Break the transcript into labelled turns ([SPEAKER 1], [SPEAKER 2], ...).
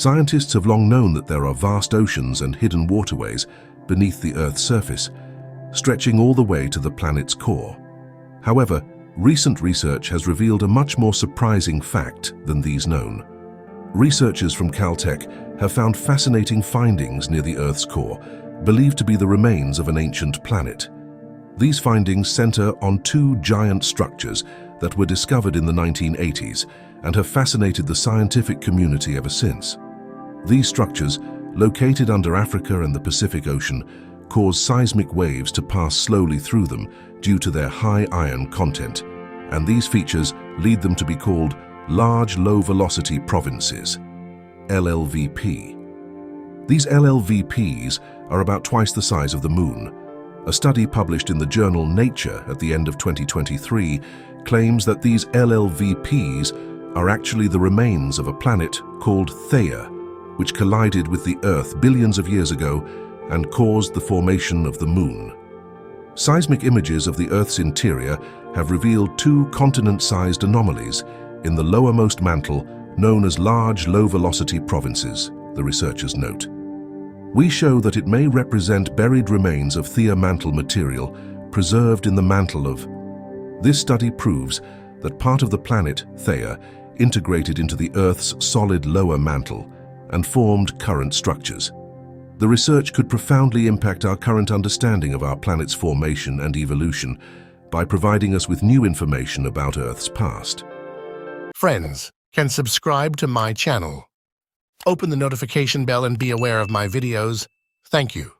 [SPEAKER 1] Scientists have long known that there are vast oceans and hidden waterways beneath the Earth's surface, stretching all the way to the planet's core. However, recent research has revealed a much more surprising fact than these known. Researchers from Caltech have found fascinating findings near the Earth's core, believed to be the remains of an ancient planet. These findings center on two giant structures that were discovered in the 1980s and have fascinated the scientific community ever since. These structures, located under Africa and the Pacific Ocean, cause seismic waves to pass slowly through them due to their high iron content, and these features lead them to be called Large Low-Velocity Provinces, LLVP. These LLVPs are about twice the size of the Moon. A study published in the journal Nature at the end of 2023 claims that these LLVPs are actually the remains of a planet called Theia, which collided with the Earth billions of years ago and caused the formation of the Moon. Seismic images of the Earth's interior have revealed two continent-sized anomalies in the lowermost mantle known as Large Low-Velocity Provinces, the researchers note. We show that it may represent buried remains of Theia mantle material preserved in the mantle of. This study proves that part of the planet, Theia, integrated into the Earth's solid lower mantle and formed current structures. The research could profoundly impact our current understanding of our planet's formation and evolution by providing us with new information about Earth's past.
[SPEAKER 2] Friends can subscribe to my channel. Open the notification bell and be aware of my videos. Thank you.